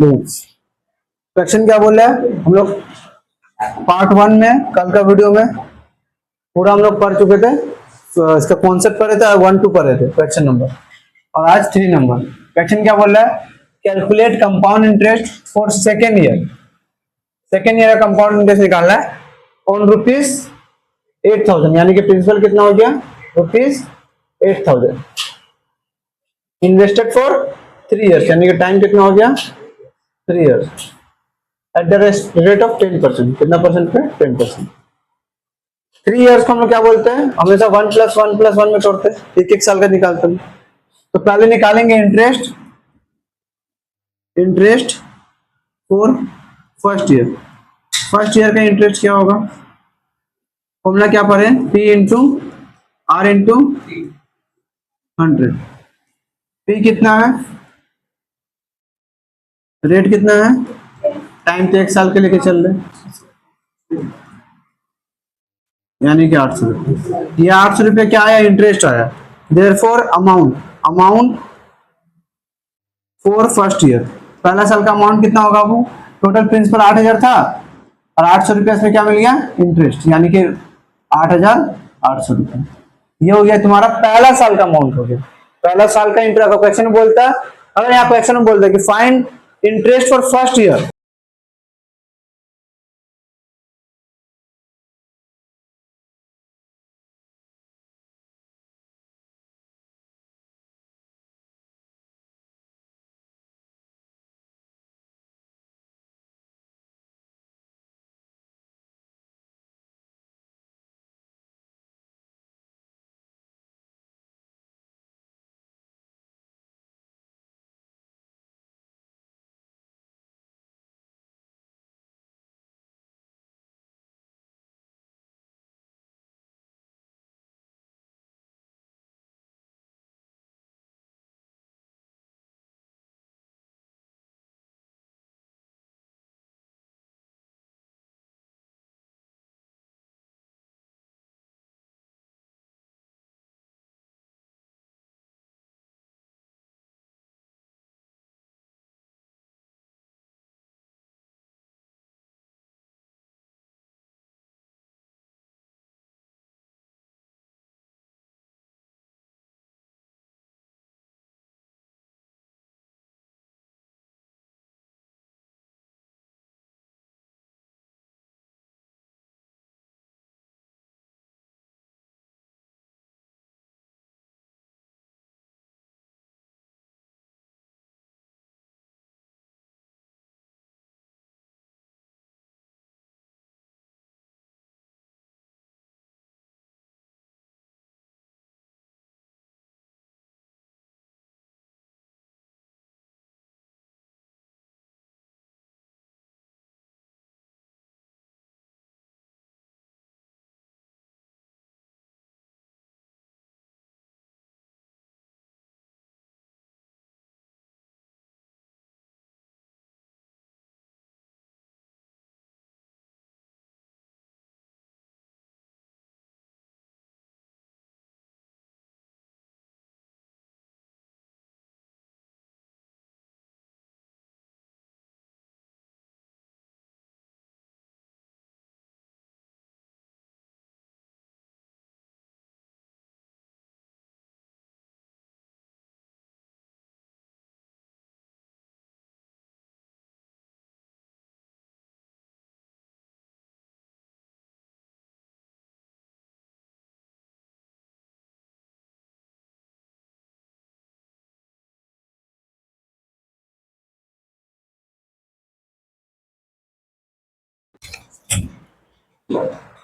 Question क्या बोल रहा है, हम लोग पार्ट 1 में कल का वीडियो में पूरा हम लोग पढ़ चुके थे, तो इसका कॉन्सेप्ट पढ़े थे, 1 2 पढ़े थे क्वेश्चन नंबर, और आज 3 नंबर। क्वेश्चन क्या बोल रहा है, calculate compound interest for second year. Second year का कंपाउंड इंटरेस्ट निकालना है ऑन ₹8,000, यानी कि प्रिंसिपल कितना हो गया, ₹8,000 इन्वेस्टेड फॉर 3 ईयर्स, यानी कि टाइम कितना हो गया 3 years, eight the rate of 10%। कितना परसेंट पे, 10%। 3 ईयर्स को हम लोग क्या बोलते हैं, हमेशा 1 + 1 + 1 में तोड़ते हैं, एक साल का निकालते हैं। तो पहले निकालेंगे interest for first year. First year का इंटरेस्ट क्या होगा, फॉर्मूला क्या पढ़े, P × R × 100। P कितना है, रेट कितना है, टाइम तो 1 साल के लेके चल रहे, यानी कि 800 रुपये। ये 800 रुपये क्या आया, इंटरेस्ट आया। Therefore amount for first year, पहला साल का अमाउंट कितना होगा, वो टोटल प्रिंसिपल 8,000 था और 800 रुपये इसमें क्या मिल गया, इंटरेस्ट, यानी कि 8,800 रुपये। ये हो गया तुम्हारा पहला साल का अमाउंट हो गया, पहला साल का इंटरेस्ट। क्वेश्चन बोलता है, अगर यहाँ क्वेश्चन में बोलता है कि find interest for first year,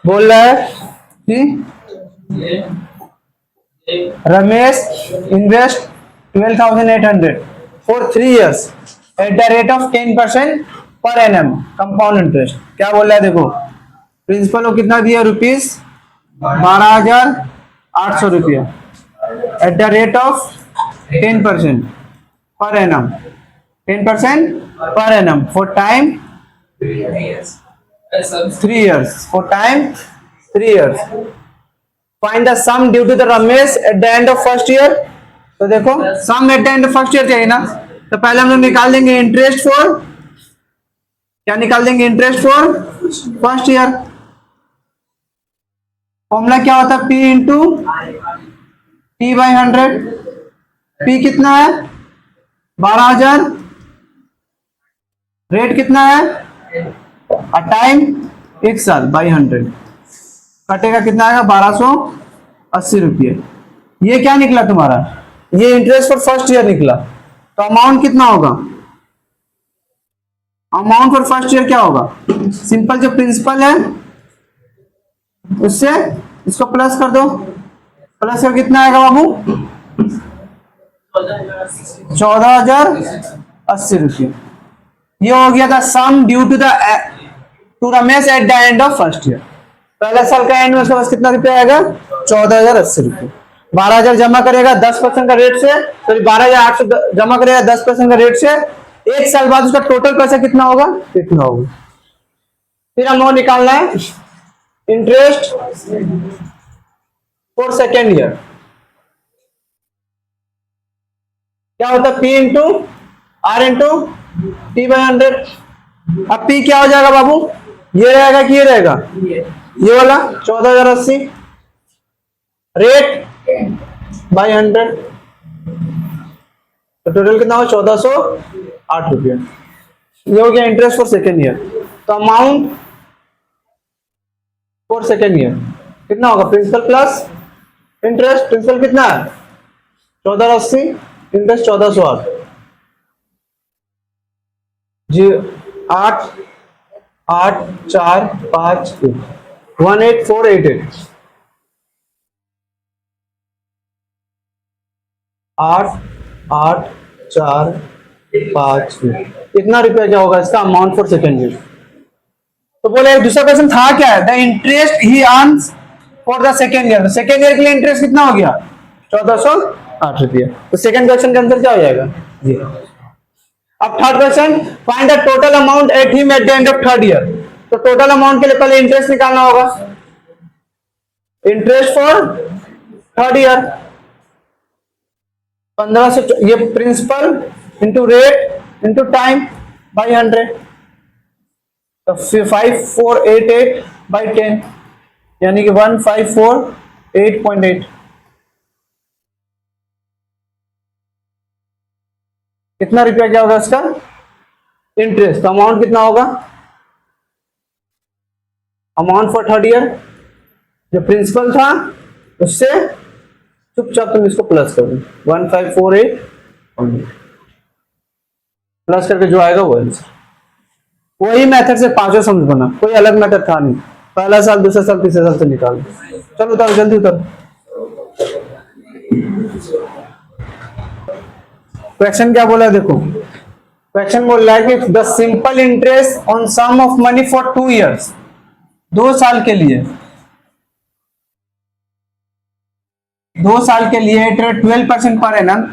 बोल रहा है कि Ramesh invest 12,800 for 3 years eight the rate of 10% per annum compound interest. क्या बोल रहा है, देखो प्रिंसिपल को कितना दिया, ₹12,800 रुपया eight the rate of 10% per annum, 10% per annum for time 3 years, for time 3 years. Find the sum due to the Ramesh at the end of first year. तो देखो sum at the end of first year चाहिए ना, तो पहले हम लोग निकाल देंगे इंटरेस्ट फॉर क्या निकाल देंगे? Interest for first year. Formula क्या होता है? P into T by 100। P कितना है? 12,000। रेट कितना है? और टाइम 1 साल बाई 100, कटेगा कितना आएगा? 1280 रुपये। ये क्या निकला तुम्हारा? ये इंटरेस्ट फॉर फर्स्ट ईयर निकला। तो अमाउंट कितना होगा? अमाउंट फॉर फर्स्ट ईयर क्या होगा? सिंपल जो प्रिंसिपल है उससे इसको प्लस कर दो। प्लस कर कितना आएगा बाबू? 14,080 रुपये। ये हो गया था some due to Ramesh at the end of first year. पहले साल का एंड में उसके पास कितना रुपया आएगा? 14,080 रुपये। 12,000 जमा करेगा 10% का रेट से, सॉरी 12,800 जमा करेगा 10% का रेट से। 1 साल बाद उसका टोटल पैसा कितना होगा? कितना होगा? फिर हम लोग निकालना है इंटरेस्ट फॉर सेकेंड ईयर। क्या होता है? P into R into T by 100। अब P क्या हो जाएगा बाबू? ये रहेगा कि ये रहेगा? ये वाला 14,080 रेट बाई 100, तो टोटल कितना हो? 1,408 रुपये। ये हो गया इंटरेस्ट फॉर सेकेंड ईयर। तो अमाउंट फॉर सेकेंड ईयर कितना होगा? Principal plus interest. प्रिंसिपल कितना है? 1480, इंटरेस्ट 1408 जी। 8 8 4 5 18488 8 8 4 5 कितना रुपया क्या होगा इसका अमाउंट फॉर सेकेंड ईयर? तो बोले दूसरा क्वेश्चन था क्या है? The interest he earns for the second year. Second year के लिए इंटरेस्ट कितना हो गया? 1408 रुपये। तो सेकेंड क्वेश्चन के अंदर क्या हो जाएगा? जी। अब third question, find the total amount at him at the end of third year. तो टोटल अमाउंट के लिए पहले इंटरेस्ट निकालना होगा। इंटरेस्ट फॉर थर्ड ईयर 1500, ये principal into rate into time by 100, तो 5488 बाई 10 यानी कि 1548.8। कितना रुपया क्या होगा इसका? इंटरेस्ट। अमाउंट कितना होगा? अमाउंट फॉर थर्ड ईयर जो प्रिंसिपल था उससे चुपचाप तुम इसको प्लस कर दो। 1548 प्लस करके जो आएगा वो आंसर। वही मेथड से पांचों समझना, कोई अलग मेथड था नहीं। पहला साल, दूसरा साल, तीसरा साल से निकालो। चलो उतारो, जल्दी उतारो। क्वेश्चन क्या बोला है देखो। क्वेश्चन बोल रहा है कि the simple interest on sum of money for 2 years, 2 साल के लिए, 2 साल के लिए 12% पर एनम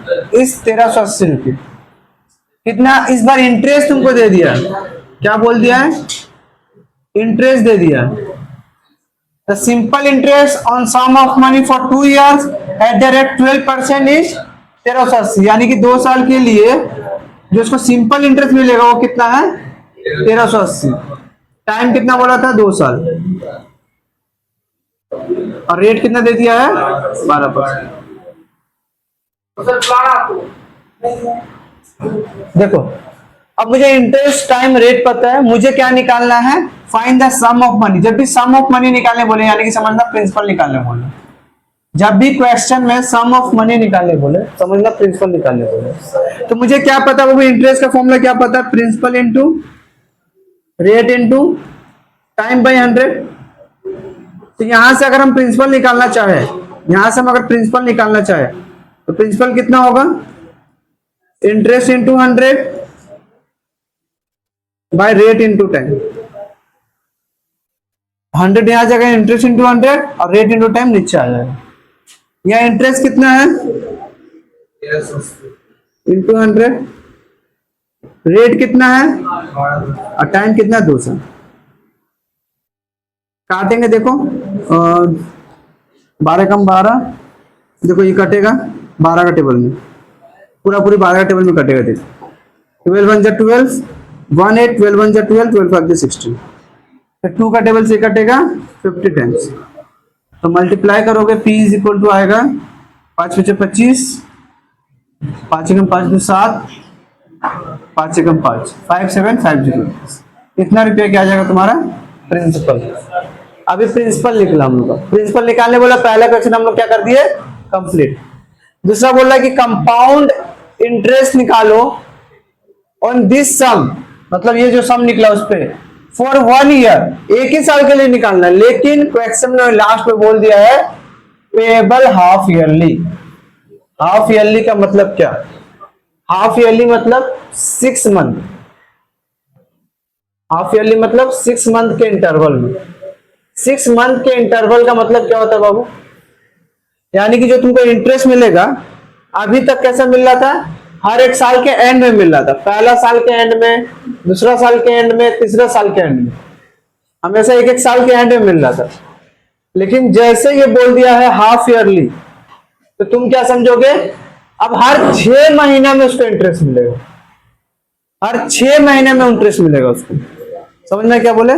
इस 1380 रुपये। कितना इस बार इंटरेस्ट तुमको दे दिया? क्या बोल दिया है? इंटरेस्ट दे दिया। The simple interest on sum of money for 2 years at the rate 12% is 1380, यानी कि 2 साल के लिए जो उसको सिंपल इंटरेस्ट मिलेगा वो कितना है? 1380। टाइम कितना बोला था? 2 साल। और रेट कितना दे दिया है? 12%। देखो अब मुझे इंटरेस्ट, टाइम, रेट पता है, मुझे क्या निकालना है? Find the sum of money. जब भी सम ऑफ मनी निकालने बोले यानी कि समझना प्रिंसिपल निकालने बोले। जब भी क्वेश्चन में सम ऑफ मनी निकालने बोले समझना प्रिंसिपल निकालने बोले। तो मुझे क्या पता? वो इंटरेस्ट का फॉर्मूला क्या पता है? Principal into rate into time by 100। तो यहां से अगर हम प्रिंसिपल निकालना चाहे, यहां से हम अगर प्रिंसिपल निकालना चाहे तो प्रिंसिपल कितना होगा? Interest into 100 by rate into time. 100 यहां जाएगा, इंटरेस्ट इंटू 100 और रेट इंटू टाइम नीचे आ जाएगा। यह इंटरेस्ट कितना है? इंटू 100, रेट कितना है और टाइम कितना? 2 साल। काटेंगे देखो, 12 कम 12, देखो ये कटेगा 12 का टेबल में, पूरा पूरी 12 का टेबल में कटेगा। देखो 12 1 जा 12, 1 8 12 1 12 12 5 16, फिर 2 का टेबल से कटेगा 50 टाइम्स, तो मल्टीप्लाई करोगे p इज इक्वल टू आएगा 5 5 25, 5 एकम 5 2 7, 5 एकम 5 5750, इतना रुपया क्या आ जाएगा तुम्हारा प्रिंसिपल। अभी प्रिंसिपल निकला हम लोग का, प्रिंसिपल निकालने बोला, पहला क्वेश्चन हम लोग क्या कर दिए कंप्लीट। दूसरा बोल रहा है कि कंपाउंड इंटरेस्ट निकालो ऑन दिस सम, मतलब ये जो सम निकला उस पे फॉर 1 ईयर, एक ही साल के लिए निकालना है, लेकिन क्वेश्चन में लास्ट में बोल दिया है payable half yearly. Half yearly का मतलब क्या, हाफ ईयरली मतलब 6 मंथ, हाफ ईयरली मतलब 6 मंथ के इंटरवल में। 6 मंथ के इंटरवल का मतलब क्या होता है बाबू, यानी कि जो तुमको इंटरेस्ट मिलेगा अभी तक कैसा मिल रहा था, हर एक साल के एंड में मिल रहा था, पहला साल के एंड में, दूसरा साल के एंड में, तीसरा साल के एंड में, हमेशा एक एक साल के एंड में मिल रहा था। लेकिन जैसे ये बोल दिया है हाफ ईयरली, तो तुम क्या समझोगे, अब हर 6 महीना में उसको इंटरेस्ट मिलेगा, हर 6 महीने में इंटरेस्ट मिलेगा उसको। समझ में क्या बोले,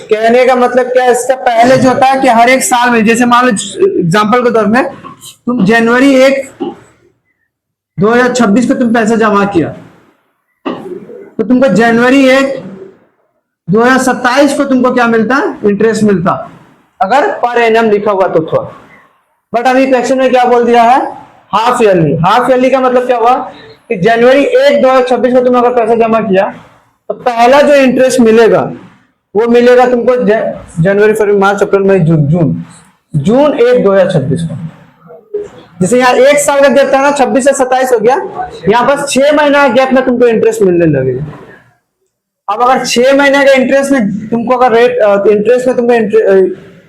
कहने का मतलब क्या है, इसका पहले जो होता है कि हर एक साल में, जैसे मान लो एग्जांपल के तौर में तुम जनवरी 1 2026 को तुम पैसा जमा किया, तो तुमको जनवरी 1 2027 को तुमको क्या मिलता, इंटरेस्ट मिलता, अगर पर एनम लिखा हुआ तो थोड़ा। बट अभी क्वेश्चन में क्या बोल दिया है हाफ ईयरली। हाफ ईयरली का मतलब क्या हुआ कि जनवरी 1 2026 को तुम अगर पैसा जमा किया तो पहला जो इंटरेस्ट मिलेगा वो मिलेगा तुमको जनवरी फरवरी मार्च अप्रैल मई जून, जून 1 2026 को। जैसे यहाँ एक साल का गैप था ना, 26 से 27 हो गया, यहाँ पर 6 महीना गैप में तुमको इंटरेस्ट मिलने लगेगा। अब अगर 6 महीने का इंटरेस्ट में तुमको अगर रेट इंटरेस्ट में तुमको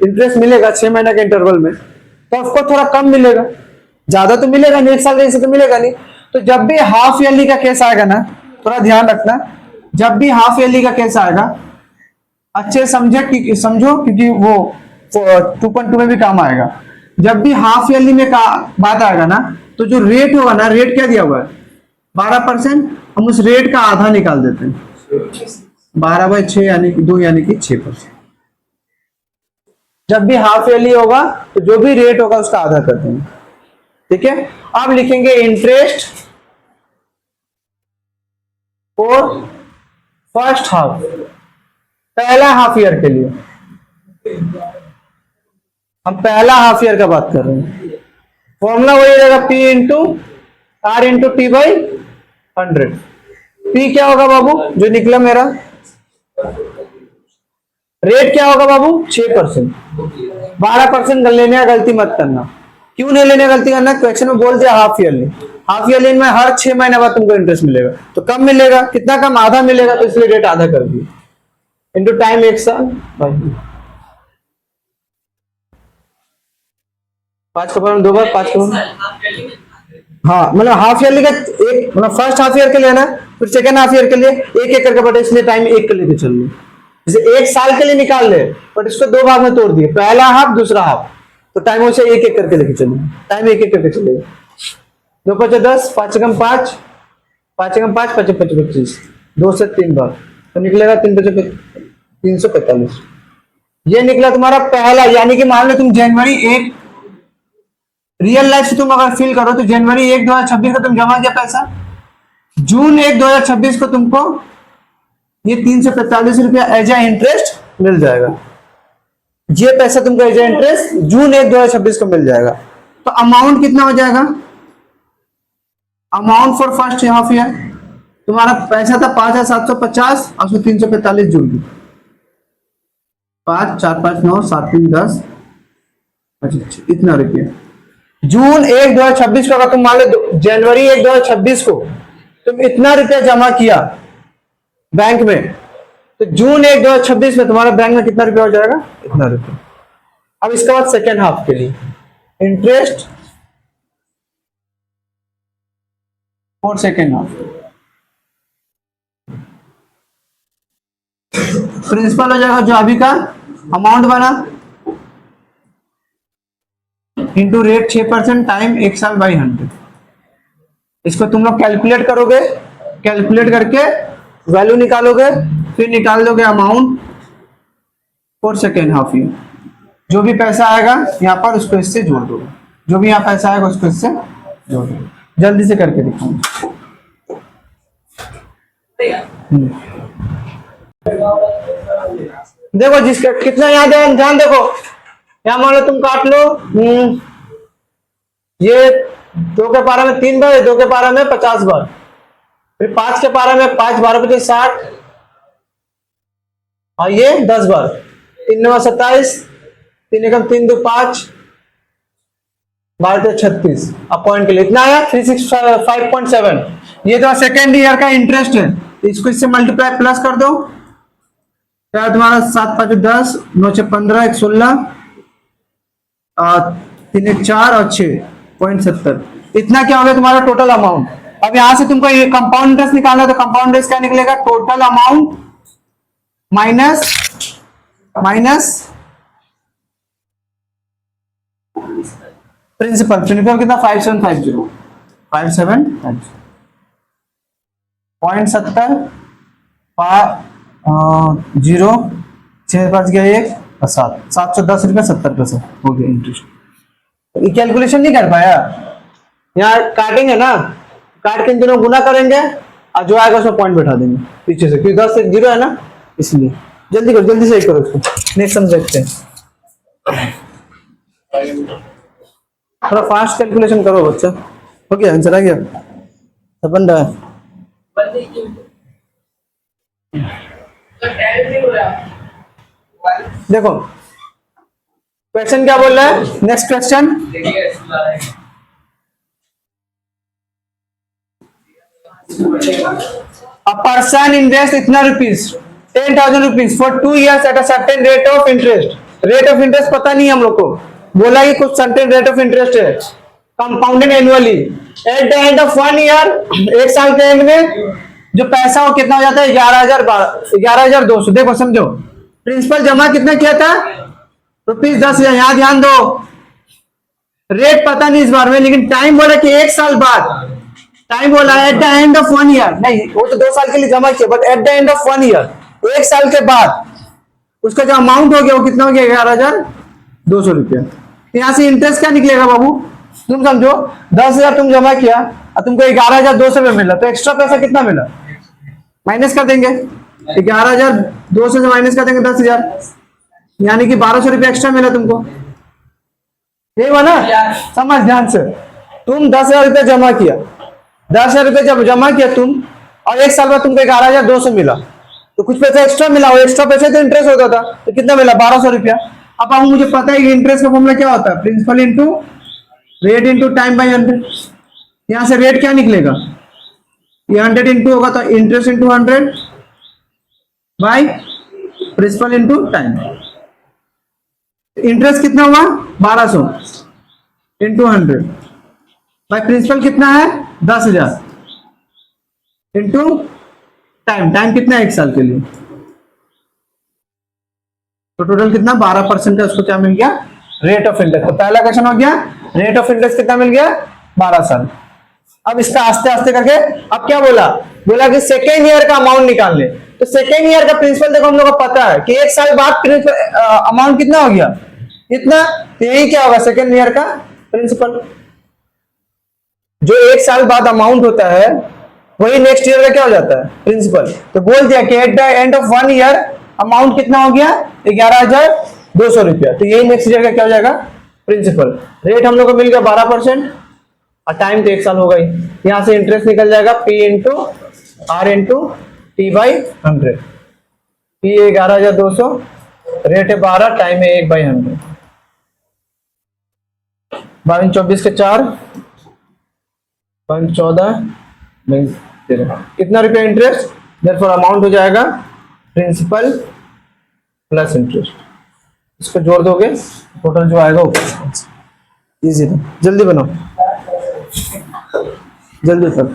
इंटरेस्ट मिलेगा 6 महीने के इंटरवल में, तो उसको थोड़ा कम मिलेगा, ज्यादा तो मिलेगा नहीं, एक साल का तो मिलेगा नहीं। तो जब भी हाफ ईयरली का केस आएगा ना, थोड़ा ध्यान रखना, जब भी हाफ ईयरली का केस आएगा अच्छे समझो क्योंकि वो 2.2 में भी काम आएगा। जब भी हाफ ईयरली में बात आएगा ना, तो जो रेट होगा ना, रेट क्या दिया हुआ है 12%, हम उस रेट का आधा निकाल देते हैं, 12/6 यानी कि 2 यानी कि 6%। जब भी हाफ ईयरली होगा तो जो भी रेट होगा उसका आधा कर देंगे, ठीक है। अब लिखेंगे इंटरेस्ट फॉर फर्स्ट हाफ, पहला हाफ ईयर के लिए, हम पहला हाफ ईयर का बात कर रहे हैं। फॉर्मूला वही रहेगा P into R into T by 100। P क्या होगा बाबू, जो निकला मेरा, रेट क्या होगा बाबू 6%, 12% लेने का गलती मत करना। क्यों नहीं लेने का गलती करना, क्वेश्चन में बोल दिया हाफ ईयरली, हाफ ईयरली में हर 6 महीने बाद तुमको इंटरेस्ट मिलेगा, तो कम मिलेगा, कितना कम, आधा मिलेगा, तो इसलिए रेट आधा कर दिए इंटू टाइम 1 साल, 5 का 2 बार 5 का, हाँ मतलब हाफ ईयरली का एक, मतलब फर्स्ट हाफ ईयर के लिए ना, फिर सेकेंड हाफ ईयर के लिए एक एक करके बटे, इसलिए टाइम 1 के लेके चल रहे, जैसे 1 साल के लिए निकाल ले, बट इसको 2 भाग में तोड़ दिए, पहला हाफ दूसरा हाफ, तो टाइम उसे एक एक करके लेके चलेंगे, टाइम एक एक करके चलेगा। 2 5 10, 5 एकम 5, 5 एकम 5, 5 5 25, 2 से 3 बार, तो निकलेगा 3 5 345। ये निकला तुम्हारा पहला, यानी कि मान लो तुम जनवरी 1, रियल लाइफ से तुम अगर फील करो तो जनवरी 1 2026 को तुम जमा किया पैसा, जून 1 2026 को तुमको ये 345 रुपया एज ए इंटरेस्ट मिल जाएगा। ये पैसा तुमको एज ए इंटरेस्ट जून 1 2026 को मिल जाएगा। तो अमाउंट कितना हो जाएगा, amount for first half year तुम्हारा पैसा था 5750 और उसमें 345 जुड़ गई, 5 4 5 9 7 3 10, अच्छा इतना रुपया। जून 1 2026 को अगर तुम मान लो जनवरी 1 2026 को तुम इतना रुपया जमा किया बैंक में, तो जून 1 2026 में तुम्हारा बैंक में कितना रुपया हो जाएगा, इतना रुपया। अब इसके बाद सेकेंड हाफ के लिए interest for second half, principal हो जाएगा जो अभी का अमाउंट बना इंटू रेट 6% टाइम 1 साल बाई 100। इसको तुम लोग कैलकुलेट करोगे, कैलकुलेट करके वैल्यू निकालोगे, फिर निकाल दोगे amount for second half year. जो भी पैसा आएगा यहाँ पर उसको इससे जोड़ दो, जो भी यहाँ पैसा आएगा उसको इससे जोड़ दो। जल्दी से करके दिखाऊंगा। देखो जिसका कितना यहाँ ध्यान देखो, यहाँ मान लो तुम काट लो, ये 2 के पारा में 3 बार, 2 के पारा में 50 बार, फिर 5 के पारा में 5 बार 60, और ये 10 बार। 3 9 27, 3 एकम 3 2 5, 12 36। अब पॉइंट के लिए इतना आया 365.7। ये तो सेकेंड ईयर का इंटरेस्ट है, इसको इससे मल्टीप्लाई प्लस कर दो, क्या तुम्हारा 7 5 10, 9 6 15, 1 16, 3 1 4 और 6.70। इतना क्या हो गया तुम्हारा टोटल अमाउंट। अब यहां से तुमको ये कंपाउंड इंटरेस्ट निकालना है, तो कंपाउंड इंटरेस्ट क्या निकलेगा, total amount minus principal. Principal कितना 5750, 5750.70, 0 6 5 गया 1 और 7, 710 रुपये 70 पैसे हो गया इंटरेस्ट। ये कैलकुलेशन नहीं कर पाया, यहाँ काटेंगे ना, काट के इन दोनों गुना करेंगे और जो आएगा उसमें पॉइंट बैठा देंगे पीछे से, क्योंकि 10 से 0 है ना, इसलिए जल्दी करो, जल्दी से करो इसको। नेक्स्ट हम देखते हैं, थोड़ा फास्ट कैलकुलेशन करो बच्चा। हो गया आंसर आ गया, बन रहा है। देखो क्वेश्चन क्या बोल रहा है, next question, a person invest इतना rupees 10,000 rupees for 2 years at a certain rate of interest. Rate of interest पता नहीं हम लोग को, बोला कि कुछ सर्टेन रेट ऑफ इंटरेस्ट है, compounded annually eight the end of 1 year. एक साल के एंड में जो पैसा वो कितना हो जाता है 11,200। देखो समझो, प्रिंसिपल जमा कितना किया था ₹10,000। यहाँ ध्यान दो, रेट पता नहीं इस बार में, लेकिन टाइम बोला कि 1 साल बाद, टाइम बोला eight the end of 1 year, नहीं वो तो 2 साल के लिए जमा किया, but at the end of 1 year, 1 साल के बाद उसका जो अमाउंट हो गया वो कितना हो गया 11,200 रुपया। यहाँ से इंटरेस्ट क्या निकलेगा बाबू, तुम समझो 10,000 तुम जमा किया और तुमको 11,200 में मिला, तो एक्स्ट्रा पैसा कितना मिला माइनस कर देंगे, 11,200 से माइनस कर देंगे 10,000, यानी कि 1,200 रुपया एक्स्ट्रा मिला तुमको। यही हुआ ना, समझ ध्यान से। तुम 10,000 रुपया जमा किया, 10,000 रुपये जब जमा किया तुम, और 1 साल बाद तुमको 11,200 मिला, तो कुछ पैसा एक्स्ट्रा मिला, और एक्स्ट्रा पैसे तो इंटरेस्ट होता था, तो कितना मिला 1,200 रुपया। अब मुझे पता है कि इंटरेस्ट का फॉर्मूला क्या होता है, principal into rate into time by 100। यहाँ से रेट क्या निकलेगा, ये 100 इंटू होगा तो interest into 100 by principal into time. Interest कितना हुआ 1,200 इंटू 100 बाई प्रिंसिपल कितना है 10,000 इंटू टाइम। टाइम कितना है 1 साल के लिए, तो टोटल कितना 12% है, उसको क्या मिल गया रेट ऑफ इंटरेस्ट। तो पहला क्वेश्चन हो गया, रेट ऑफ इंटरेस्ट कितना मिल गया 12 साल। अब इसका आस्ते आस्ते करके, अब क्या बोला कि सेकेंड ईयर का अमाउंट निकाल ले। तो सेकेंड ईयर का प्रिंसिपल देखो हम लोग को पता है कि 1 साल बाद अमाउंट कितना हो गया इतना, तो यही क्या होगा सेकेंड ईयर का प्रिंसिपल। जो 1 साल बाद अमाउंट होता है वही नेक्स्ट ईयर का क्या हो जाता है प्रिंसिपल। तो बोल दिया कि eight the end of 1 year amount कितना हो गया 11,200 रुपया, तो यही नेक्स्ट ईयर का क्या हो जाएगा प्रिंसिपल। रेट हम लोग को मिल गया 12% और टाइम तो 1 साल होगा ही। यहां से इंटरेस्ट निकल जाएगा P into R into T by 100। P 11,200, rate है 12, टाइम है 1/100। 22 24 के 4, 5 14 13, कितना रुपया इंटरेस्ट, देयरफॉर अमाउंट हो जाएगा प्रिंसिपल प्लस इंटरेस्ट। इसको जोड़ दोगे टोटल जो आएगा वो इजी था। जल्दी बनाओ, जल्दी सर।